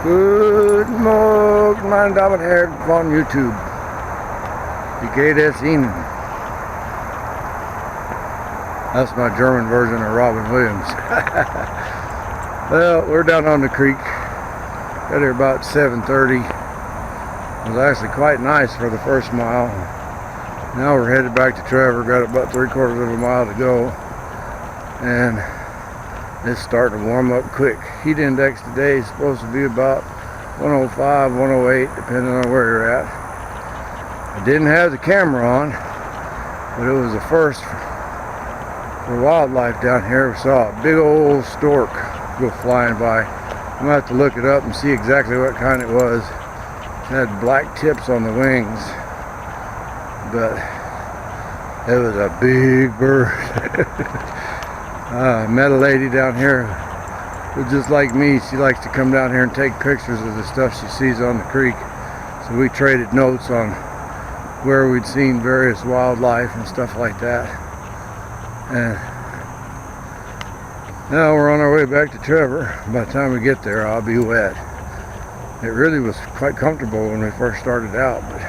Good morning, meine Damen und Herren von YouTube. Wie geht es Ihnen? That's my German version of Robin Williams. Well, we're down on the creek. Got here about 7:30. It was actually quite nice for the first mile. Now we're headed back to Trevor. Got about 3/4 of a mile to go. And it's starting to warm up quick. Heat index today is supposed to be about 105, 108, depending on where you're at. I didn't have the camera on, but it was the first for wildlife down here. We saw a big old stork go flying by. I'm gonna have to look it up and see exactly what kind it was. It had black tips on the wings, but it was a big bird. Met a lady down here who's just like me. She likes to come down here and take pictures of the stuff she sees on the creek. So we traded notes on where we'd seen various wildlife and stuff like that. And now we're on our way back to Trevor. By the time we get there, I'll be wet. It really was quite comfortable when we first started out, but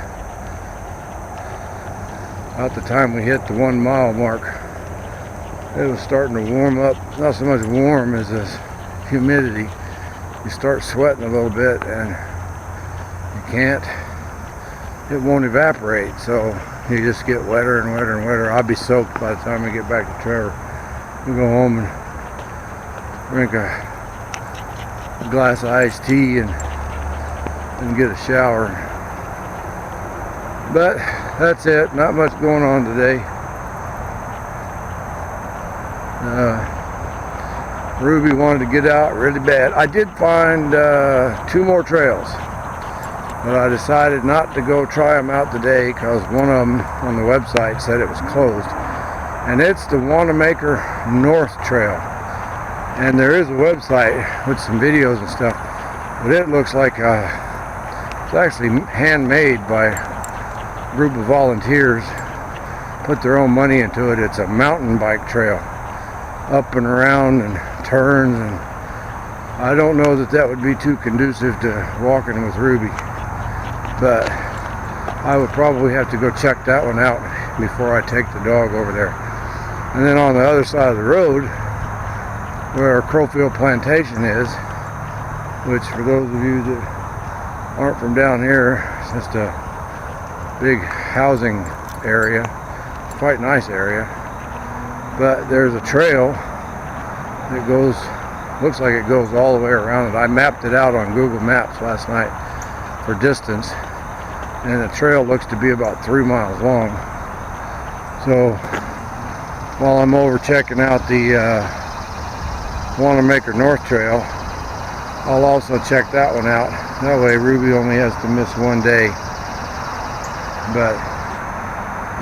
about the time we hit the 1 mile mark, it was starting to warm up. Not so much warm as this humidity. You start sweating a little bit and it won't evaporate, so you just get wetter and wetter and wetter. I'll be soaked by the time we get back to Trevor. We'll go home and drink a glass of iced tea and get a shower. But that's it. Not much going on today. Ruby wanted to get out really bad. I did find 2 more trails, but I decided not to go try them out today because one of them on the website said it was closed, and it's the Wanamaker North Trail. And there is a website with some videos and stuff, but it looks like it's actually handmade by a group of volunteers, put their own money into it. It's a mountain bike trail, up and around and turns, and I don't know that that would be too conducive to walking with Ruby, but I would probably have to go check that one out before I take the dog over there. And then on the other side of the road, where Crowfield Plantation is, which for those of you that aren't from down here, it's just a big housing area, quite nice area, but there's a trail that goes, looks like it goes all the way around it. I mapped it out on Google Maps last night for distance, and the trail looks to be about 3 miles long. So while I'm over checking out the Wanamaker North Trail, I'll also check that one out. That way Ruby only has to miss 1 day. But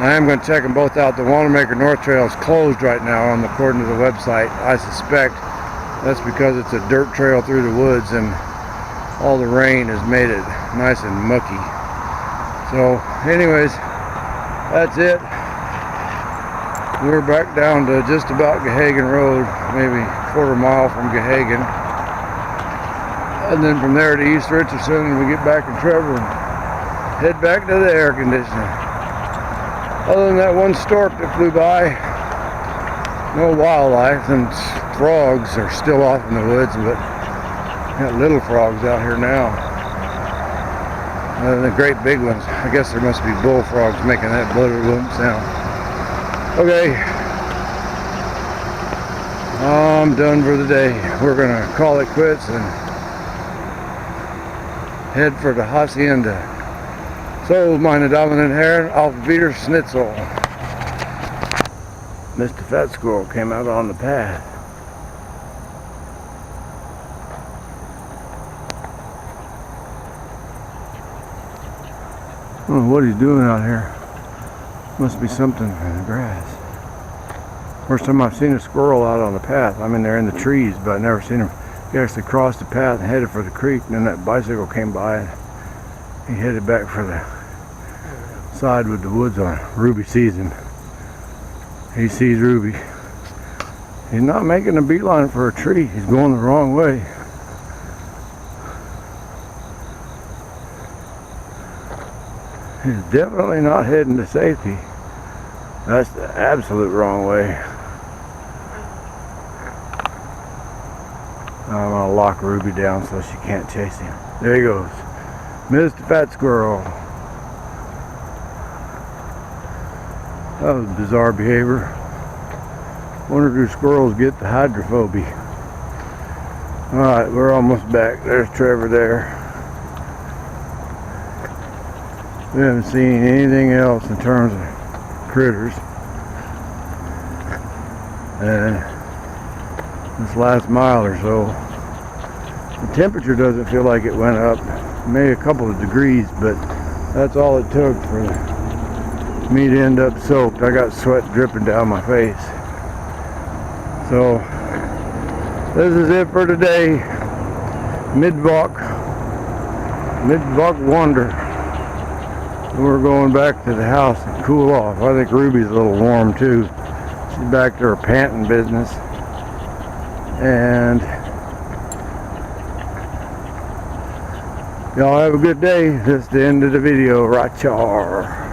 I am going to check them both out. The Wanamaker North Trail is closed right now, according to the website. I suspect that's because it's a dirt trail through the woods and all the rain has made it nice and mucky. So anyways, that's it. We're back down to just about Gahagan Road, maybe 1/4 mile from Gahagan. And then from there to East Richardson, and we get back in Trevor and head back to the air conditioner. Other than that one stork that flew by, no wildlife, and frogs are still off in the woods, but got little frogs out here now. The great big ones, I guess there must be bullfrogs making that blubber sound. Okay, I'm done for the day. We're gonna call it quits and head for the Hacienda. So, meine Damen und Herren, auf Wiederschnitzel. Mr. Fat Squirrel came out on the path. I don't know what he's doing out here. Must be something in the grass. First time I've seen a squirrel out on the path. I mean, they're in the trees, but I've never seen him. He actually crossed the path and headed for the creek, and then that bicycle came by and he headed back for the side with the woods on. Ruby sees him. He sees Ruby. He's not making a beeline for a tree. He's going the wrong way. He's definitely not heading to safety. That's the absolute wrong way. I'm gonna lock Ruby down so she can't chase him. There he goes. Mr. Fat Squirrel. That was bizarre behavior. Wonder do squirrels get the hydrophobia? Alright, we're almost back. There's Trevor there. We haven't seen anything else in terms of critters. And this last mile or so, the temperature doesn't feel like it went up. Maybe a couple of degrees, but that's all it took for me to end up soaked. I got sweat dripping down my face. So this is it for today. Midvok Wonder. We're going back to the house and cool off. I think Ruby's a little warm too. She's back to her panting business. And y'all have a good day. That's the end of the video. Rachar.